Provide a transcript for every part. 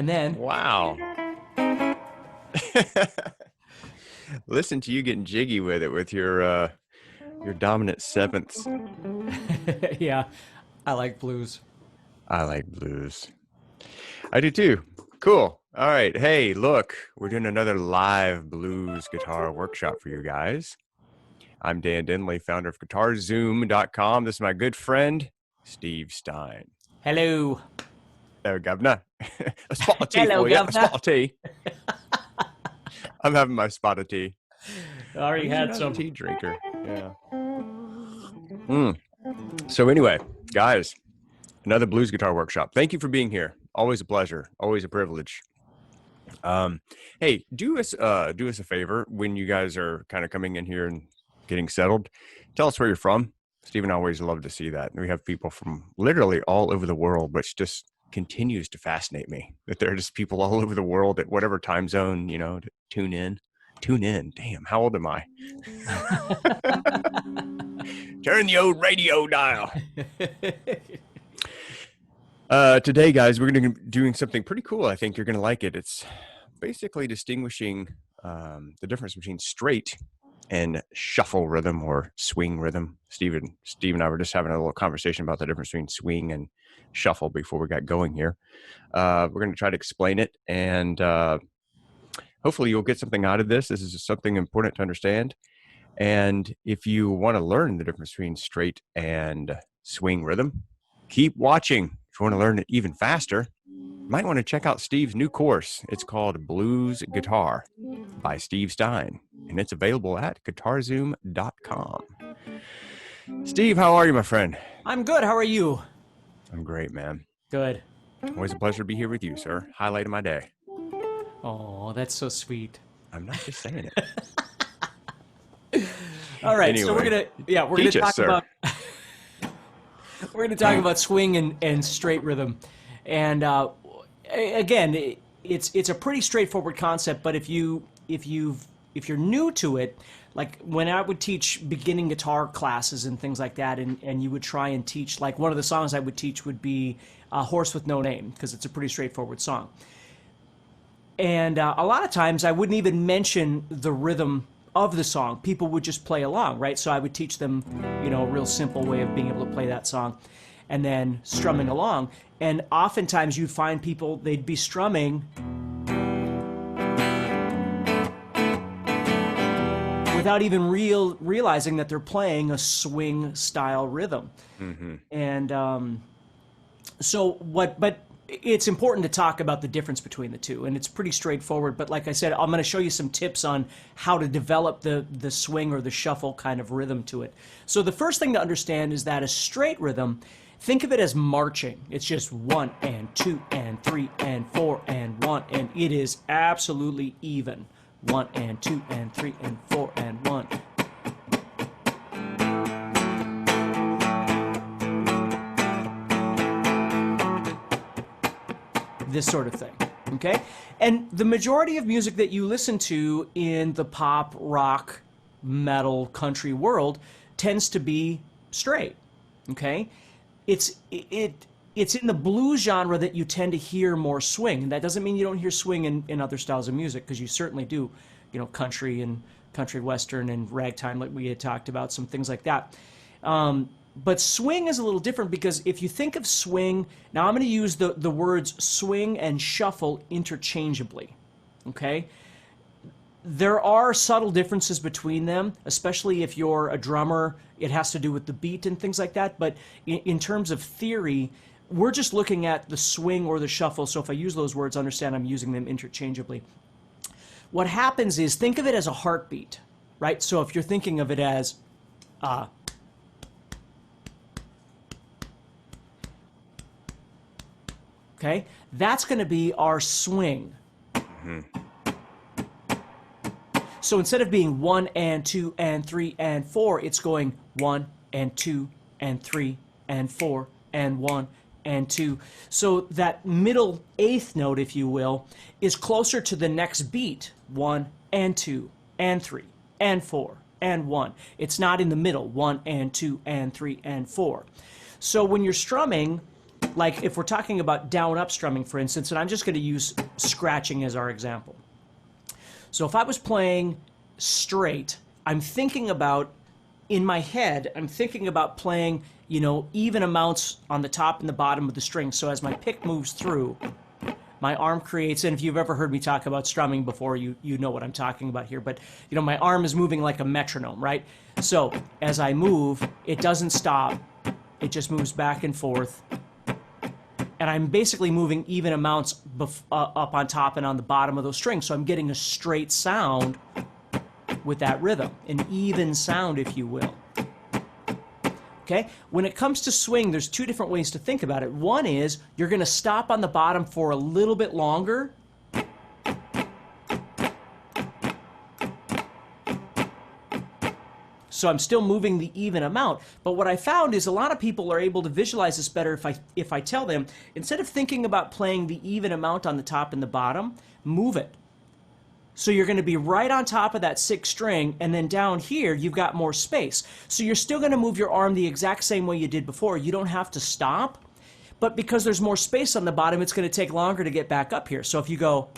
And then Wow. Listen to you getting jiggy with it with your dominant sevenths. yeah, I like blues. I like blues. I do too. Cool. All right. Hey, look, we're doing another live blues guitar workshop for you guys. I'm Dan Denley, founder of GuitarZoom.com. This is my good friend, Steve Stine. Hello. Oh, governor. A spot of tea Hello, for you. A governor. spot of tea. I'm having my spot of tea. I already I'm had not some. a tea drinker. Yeah. So anyway, guys, another blues guitar workshop. Thank you for being here. Always a pleasure. Always a privilege. Hey, do us a favor when you guys are kind of coming in here and getting settled. Tell us where you're from. Steve and I always love to see that. We have people from literally all over the world, which just continues to fascinate me that there are just people all over the world at whatever time zone, to tune in. Tune in. Damn, how old am I? Turn the old radio dial. Today, guys, we're going to be doing something pretty cool. I think you're going to like it. It's basically distinguishing the difference between straight and shuffle rhythm or swing rhythm. Steve and I were just having a little conversation about the difference between swing and shuffle before we got going here. We're going to try to explain it, and hopefully you'll get something out of this. This is something important to understand. And if you want to learn the difference between straight and swing rhythm, keep watching. If you want to learn it even faster, you might want to check out Steve's new course. It's called Blues Guitar by Steve Stine, and it's available at GuitarZoom.com. Steve, how are you, my friend? I'm good. How are you? I'm great, man. Good. Always a pleasure to be here with you, sir. Highlight of my day. Oh, that's so sweet. I'm not just saying it. All right, Anyway, so we're gonna talk about we're gonna talk about swing and straight rhythm, and again, it's a pretty straightforward concept. But if you're new to it, like when I would teach beginning guitar classes and things like that, and you would try and teach, like one of the songs I would teach would be "Horse with No Name" because it's a pretty straightforward song, and a lot of times I wouldn't even mention the rhythm of the song. People would just play along, right? So I would teach them, a real simple way of being able to play that song and then strumming along. And oftentimes you'd find people, they'd be strumming without even realizing that they're playing a swing style rhythm. Mm-hmm. And but it's important to talk about the difference between the two, and it's pretty straightforward. But like I said, I'm going to show you some tips on how to develop the swing or the shuffle kind of rhythm to it. So the first thing to understand is that a straight rhythm, think of it as marching. It's just 1 and 2 and 3 and 4 and 1, and it is absolutely even. 1 and 2 and 3 and 4 and 1. This sort of thing, okay? And the majority of music that you listen to in the pop, rock, metal, country world tends to be straight, okay? It's in the blues genre that you tend to hear more swing, and that doesn't mean you don't hear swing in other styles of music, because you certainly do, country and country western and ragtime, like we had talked about, some things like that. But swing is a little different, because if you think of swing, now I'm going to use the words swing and shuffle interchangeably, okay? There are subtle differences between them, especially if you're a drummer. It has to do with the beat and things like that, but in terms of theory, we're just looking at the swing or the shuffle, so if I use those words, understand I'm using them interchangeably. What happens is, think of it as a heartbeat, right? So if you're thinking of it as okay, that's going to be our swing. Mm-hmm. So instead of being 1 and 2 and 3 and 4, it's going 1 and 2 and 3 and 4 and 1 and 2. So that middle eighth note, if you will, is closer to the next beat, 1 and 2 and 3 and 4 and 1. It's not in the middle, 1 and 2 and 3 and 4. So when you're strumming, Like if we're talking about down-up strumming, for instance, and I'm just going to use scratching as our example. So if I was playing straight, I'm thinking about, in my head, I'm thinking about playing, you know, even amounts on the top and the bottom of the string. So as my pick moves through, my arm creates, and if you've ever heard me talk about strumming before, you know what I'm talking about here, but you know, my arm is moving like a metronome, right? So as I move, it doesn't stop. It just moves back and forth. And I'm basically moving even amounts up on top and on the bottom of those strings. So I'm getting a straight sound with that rhythm, an even sound, if you will. Okay? When it comes to swing, there's two different ways to think about it. One is you're going to stop on the bottom for a little bit longer. So I'm still moving the even amount. But what I found is a lot of people are able to visualize this better if I tell them, instead of thinking about playing the even amount on the top and the bottom, move it. So you're going to be right on top of that sixth string, and then down here you've got more space. So you're still going to move your arm the exact same way you did before. You don't have to stop, but because there's more space on the bottom, it's going to take longer to get back up here. So if you go,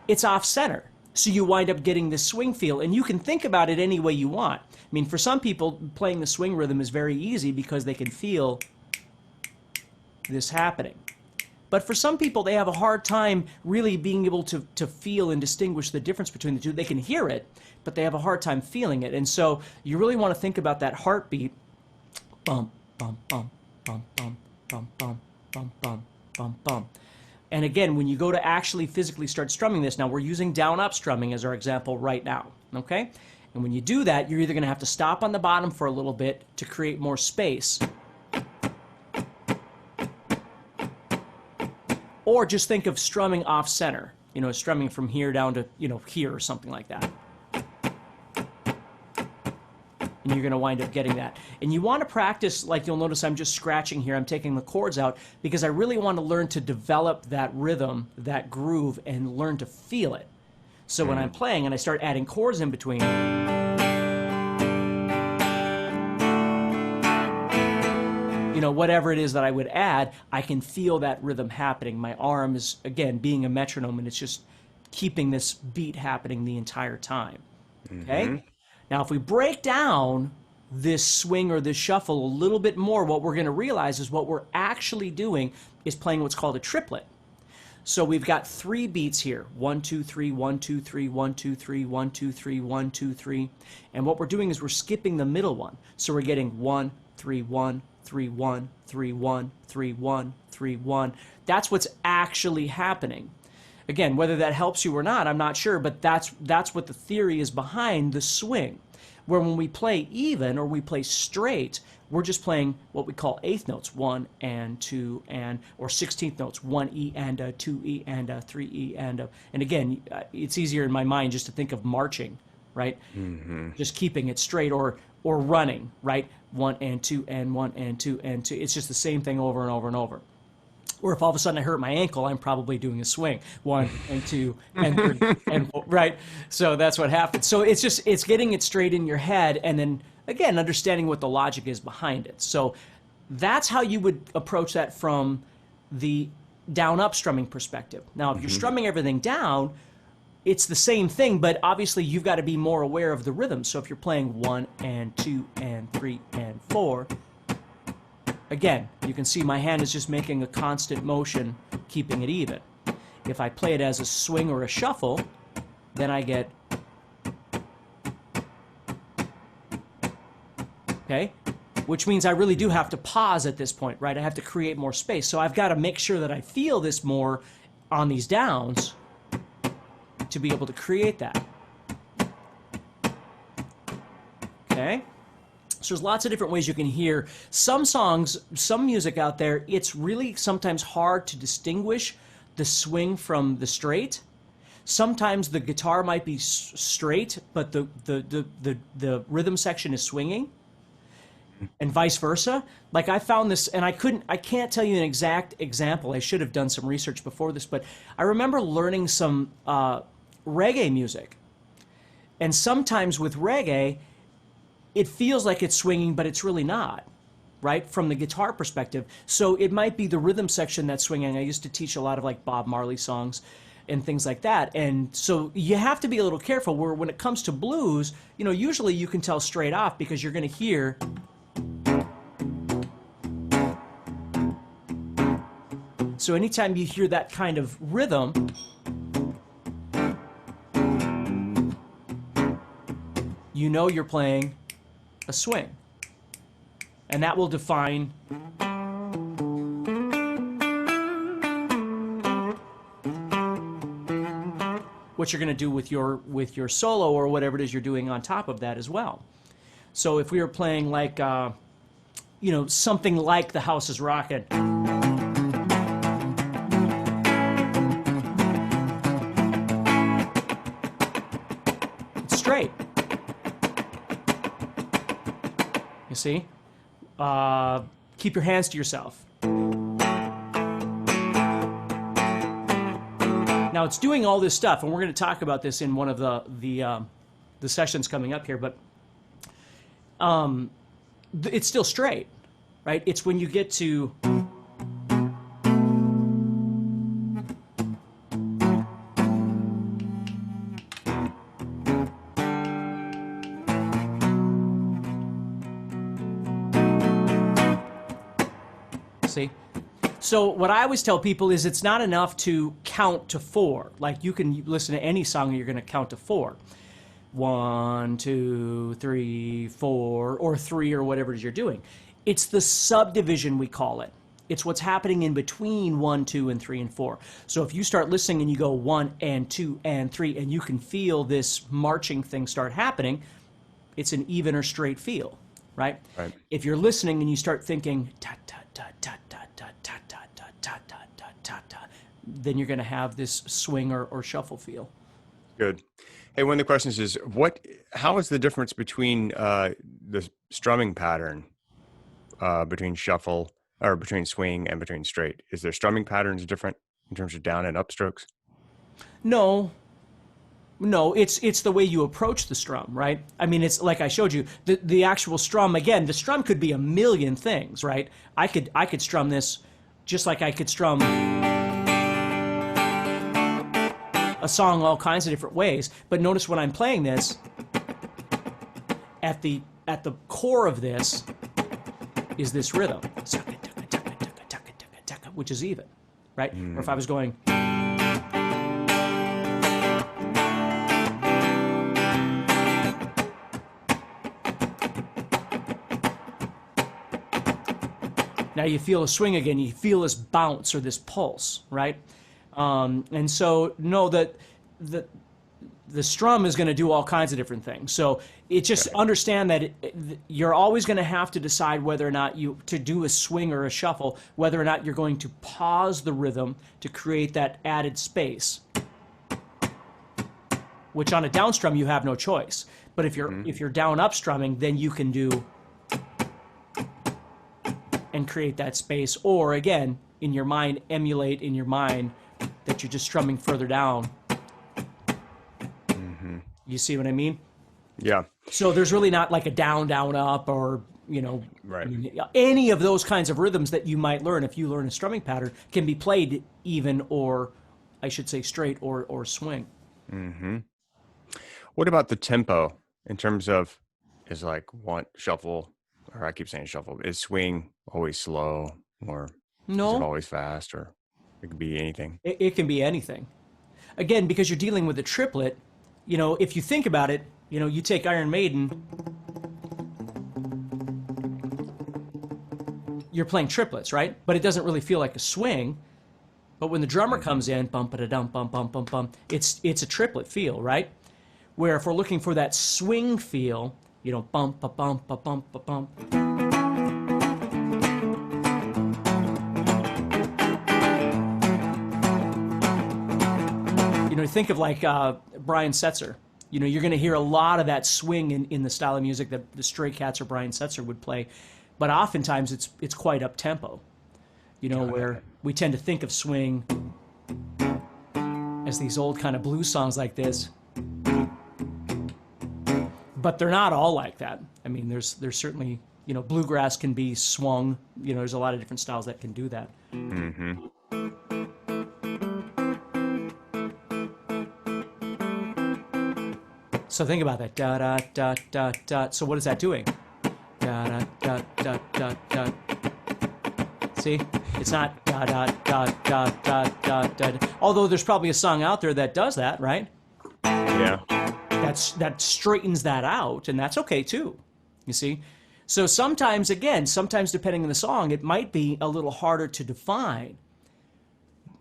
it's off center. So you wind up getting this swing feel, and you can think about it any way you want. I mean, for some people, playing the swing rhythm is very easy because they can feel this happening. But for some people, they have a hard time really being able to feel and distinguish the difference between the two. They can hear it, but they have a hard time feeling it. And so you really want to think about that heartbeat. Bum, bum, bum, bum, bum, bum, bum, bum, bum, bum, bum. And again, when you go to actually physically start strumming this, now we're using down-up strumming as our example right now, okay? And when you do that, you're either going to have to stop on the bottom for a little bit to create more space, or just think of strumming off-center, you know, strumming from here down to, you know, here or something like that. And you're going to wind up getting that. And you want to practice, like you'll notice I'm just scratching here, I'm taking the chords out, because I really want to learn to develop that rhythm, that groove, and learn to feel it. So when I'm playing and I start adding chords in between, you know, whatever it is that I would add, I can feel that rhythm happening. My arm is, again, being a metronome, and it's just keeping this beat happening the entire time. Okay? Now, if we break down this swing or this shuffle a little bit more, what we're going to realize is what we're actually doing is playing what's called a triplet. So we've got 3 beats here. 1, 2, 3, 1, 2, 3, 1, 2, 3, 1, 2, 3, 1, 2, 3. And what we're doing is we're skipping the middle one. So we're getting 1, 3, 1, 3, 1, 3, 1, 3, 1, 3, 1. That's what's actually happening. Again, whether that helps you or not, I'm not sure, but that's what the theory is behind the swing. Where when we play even or we play straight, we're just playing what we call eighth notes, 1 and 2 and, or 16th notes, 1E and a, 2E and a, 3E and a. And again, it's easier in my mind just to think of marching, right? Just keeping it straight, or running, right? 1 and 2 and 1 and 2 and 2. It's just the same thing over and over and over. Or if all of a sudden I hurt my ankle, I'm probably doing a swing. 1 and 2 and 3 and 4, right? So that's what happens. So it's getting it straight in your head, and then again understanding what the logic is behind it. So that's how you would approach that from the down-up strumming perspective. Now, if you're strumming everything down, it's the same thing, but obviously you've got to be more aware of the rhythm. So if you're playing 1 and 2 and 3 and 4. Again, you can see my hand is just making a constant motion, keeping it even. If I play it as a swing or a shuffle, then I get, okay? Which means I really do have to pause at this point, right? I have to create more space. So I've got to make sure that I feel this more on these downs to be able to create that. Okay? So there's lots of different ways you can hear. Some songs, some music out there, it's really sometimes hard to distinguish the swing from the straight. Sometimes the guitar might be straight, but the rhythm section is swinging, and vice versa. Like I found this, and I can't tell you an exact example. I should have done some research before this, but I remember learning some reggae music. And sometimes with reggae, it feels like it's swinging, but it's really not, right? From the guitar perspective. So it might be the rhythm section that's swinging. I used to teach a lot of like Bob Marley songs and things like that. And so you have to be a little careful where when it comes to blues, you know, usually you can tell straight off because you're going to hear so anytime you hear that kind of rhythm, you know you're playing a swing. And that will define what you're going to do with your solo or whatever it is you're doing on top of that as well. So if we were playing like, you know, something like The House is Rockin', it's straight. You see? Keep your hands to yourself. Now it's doing all this stuff, and we're going to talk about this in one of the sessions coming up here. But it's still straight, right? It's when you get to see. So what I always tell people is it's not enough to count to 4. Like you can listen to any song and you're going to count to 4. 1, 2, 3, 4, or 3 or whatever it is you're doing. It's the subdivision we call it. It's what's happening in between 1, 2, and 3, and 4. So if you start listening and you go 1 and 2 and 3 and you can feel this marching thing start happening, it's an even or straight feel, right? Right. If you're listening and you start thinking ta ta ta ta ta ta ta ta ta ta ta ta ta ta, then you're going to have this swing or shuffle feel. Good. Hey, one of the questions is how is the difference between the strumming pattern between shuffle or between swing and between straight? Is there strumming patterns different in terms of down and up strokes? No, it's the way you approach the strum, right? I mean, it's like I showed you, the actual strum, again, the strum could be a million things, right? I could strum this just like I could strum a song all kinds of different ways. But notice when I'm playing this, at the core of this is this rhythm, which is even, right? Or if I was going, now you feel a swing again, you feel this bounce or this pulse, right? And so know that the strum is going to do all kinds of different things. So it just understand that you're always going to have to decide whether or not to do a swing or a shuffle, whether or not you're going to pause the rhythm to create that added space, which on a down strum you have no choice. But if you're down up strumming, then you can do and create that space, or again, in your mind, emulate in your mind that you're just strumming further down. You see what I mean? Yeah. So there's really not like a down, down, up, or, you know, Right. I mean, any of those kinds of rhythms that you might learn if you learn a strumming pattern can be played even, or I should say straight or swing. What about the tempo in terms of is like shuffle, or I keep saying shuffle, is swing always slow, or is it always fast, or it could be anything? It can be anything. Again, because you're dealing with a triplet, you know, if you think about it, you know, you take Iron Maiden, you're playing triplets, right? But it doesn't really feel like a swing. But when the drummer comes in, bum-ba-da-dum, bum-bum-bum-bum, it's a triplet feel, right? Where if we're looking for that swing feel, you know, bum-ba-bum-ba-bum-ba-bum. You know, think of like Brian Setzer. You know, you're going to hear a lot of that swing in the style of music that the Stray Cats or Brian Setzer would play, but oftentimes it's quite up tempo. You know, where we tend to think of swing as these old kind of blues songs like this, but they're not all like that. I mean, there's certainly, bluegrass can be swung. There's a lot of different styles that can do that. Mm-hmm. So think about that. Da da da da da. So what is that doing? Da da da da da da. See, it's not da da da da da da da. Although there's probably a song out there that does that, right? Yeah. That straightens that out, and that's okay too. You see, so sometimes depending on the song, it might be a little harder to define.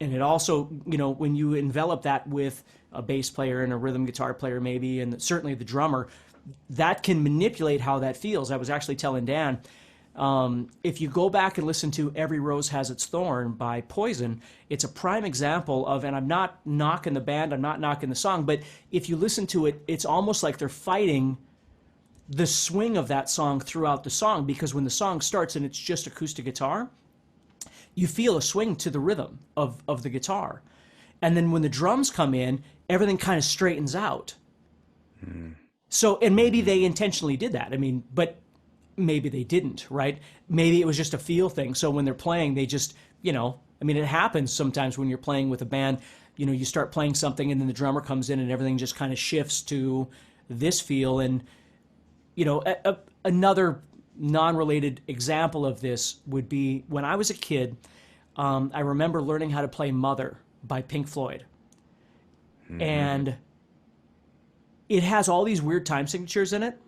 And it also, when you envelop that with a bass player and a rhythm guitar player maybe, and certainly the drummer, that can manipulate how that feels. I was actually telling Dan, if you go back and listen to Every Rose Has Its Thorn by Poison, it's a prime example of, and I'm not knocking the band, I'm not knocking the song, but if you listen to it, it's almost like they're fighting the swing of that song throughout the song, because when the song starts and it's just acoustic guitar, you feel a swing to the rhythm of the guitar. And then when the drums come in, everything kind of straightens out. So, and maybe they intentionally did that. I mean, but maybe they didn't, right? Maybe it was just a feel thing. So when they're playing, they just, it happens sometimes when you're playing with a band, you start playing something and then the drummer comes in and everything just kind of shifts to this feel. And, another non-related example of this would be when I was a kid, I remember learning how to play Mother by Pink Floyd. Mm-hmm. And it has all these weird time signatures in it.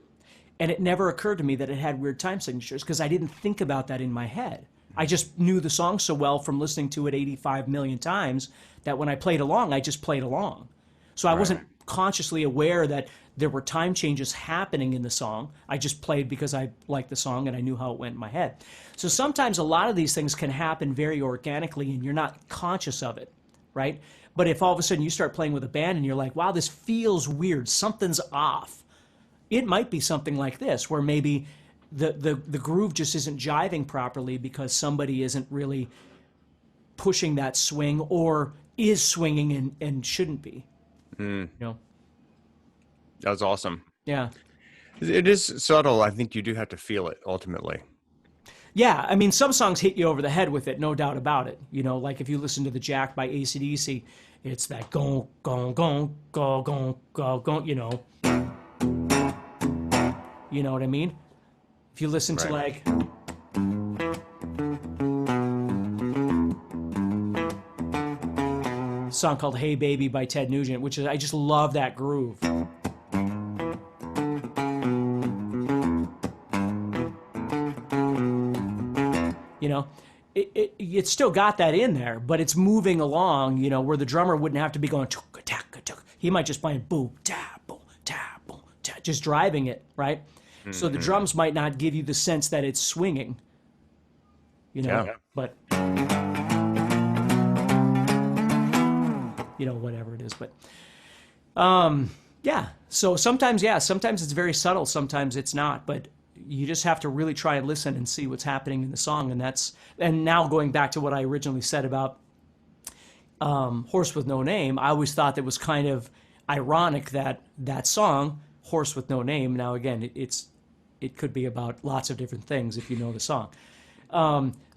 And it never occurred to me that it had weird time signatures because I didn't think about that in my head. I just knew the song so well from listening to it 85 million times that when I played along, I just played along. So I wasn't consciously aware that there were time changes happening in the song. I just played because I liked the song and I knew how it went in my head. So sometimes a lot of these things can happen very organically and you're not conscious of it, right? But if all of a sudden you start playing with a band and you're like, wow, this feels weird, something's off. It might be something like this, where maybe the groove just isn't jiving properly because somebody isn't really pushing that swing or is swinging and shouldn't be. That was awesome. Yeah. It is subtle. I think you do have to feel it ultimately. Yeah, I mean, some songs hit you over the head with it, no doubt about it. Like if you listen to The Jack by AC/DC, it's that gong, gong, gong, gong, gong, gong, gong, You know what I mean? If you listen to like... a song called Hey Baby by Ted Nugent, which is, I just love that groove. It's still got that in there, but it's moving along, where the drummer wouldn't have to be going... He might just play boom, ta, boom, ta, boom, ta, just driving it, right? Mm-hmm. So the drums might not give you the sense that it's swinging, but... whatever it is, but... So sometimes it's very subtle, sometimes it's not, but you just have to really try and listen and see what's happening in the song, and now going back to what I originally said about Horse with No Name, I always thought that was kind of ironic that song, Horse with No Name, now again, it could be about lots of different things if you know the song,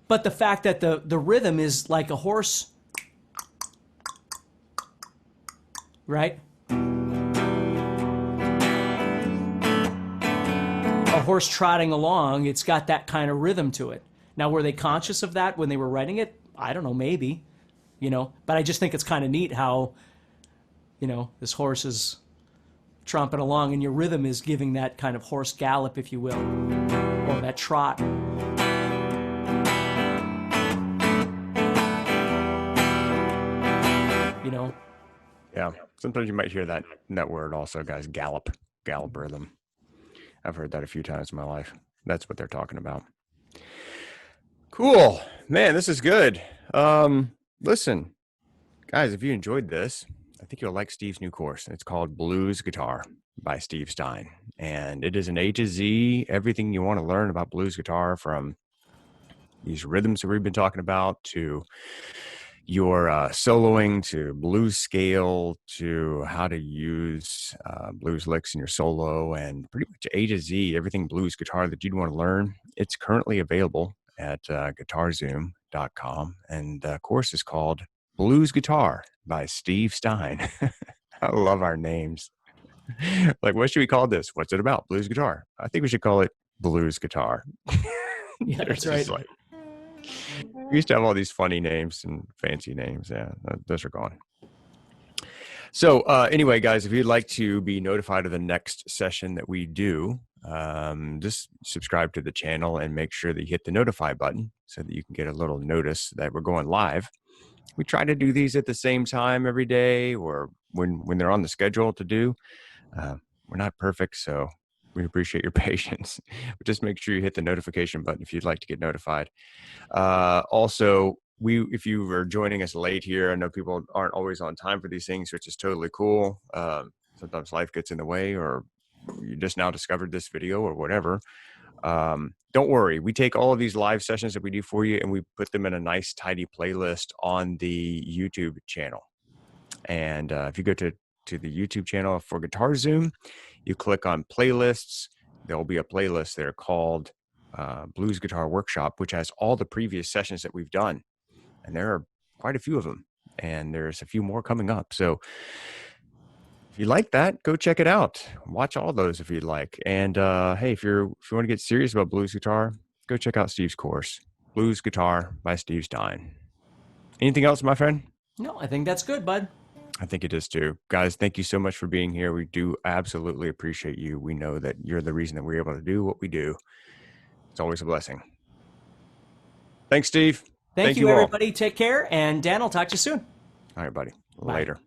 but the fact that the rhythm is like a horse, right? A horse trotting along, it's got that kind of rhythm to it. Now, were they conscious of that when they were writing it? I don't know, maybe, but I just think it's kind of neat how, this horse is tromping along and your rhythm is giving that kind of horse gallop, if you will, or that trot. Yeah. Sometimes you might hear that word also, guys, gallop rhythm. I've heard that a few times in my life. That's what they're talking about. Cool. Man, this is good. Listen, guys, if you enjoyed this, I think you'll like Steve's new course. It's called Blues Guitar by Steve Stine. And it is an A to Z, everything you want to learn about blues guitar, from these rhythms that we've been talking about to, your soloing to blues scale to how to use blues licks in your solo and pretty much A to Z, everything blues guitar that you'd want to learn. It's currently available at guitarzoom.com. And the course is called Blues Guitar by Steve Stine. I love our names. Like, what should we call this? What's it about? Blues guitar. I think we should call it Blues Guitar. Yeah, that's right. Like, we used to have all these funny names and fancy names. Yeah, those are gone. So anyway, guys, if you'd like to be notified of the next session that we do, just subscribe to the channel and make sure that you hit the notify button so that you can get a little notice that we're going live. We try to do these at the same time every day or when they're on the schedule to do. We're not perfect, so we appreciate your patience. But just make sure you hit the notification button if you'd like to get notified. Also, if you are joining us late here, I know people aren't always on time for these things, which is totally cool. Sometimes life gets in the way, or you just now discovered this video or whatever. Don't worry. We take all of these live sessions that we do for you and we put them in a nice, tidy playlist on the YouTube channel. And if you go to the YouTube channel for Guitar Zoom, you click on playlists. There'll be a playlist there called Blues Guitar Workshop, which has all the previous sessions that we've done. And there are quite a few of them. And there's a few more coming up. So if you like that, go check it out. Watch all those if you'd like. And hey, if you want to get serious about blues guitar, go check out Steve's course, Blues Guitar by Steve Stine. Anything else, my friend? No, I think that's good, bud. I think it is too. Guys, thank you so much for being here. We do absolutely appreciate you. We know that you're the reason that we're able to do what we do. It's always a blessing. Thanks, Steve. Thank you, everybody. Take care. And Dan, I'll talk to you soon. All right, buddy. Bye. Later.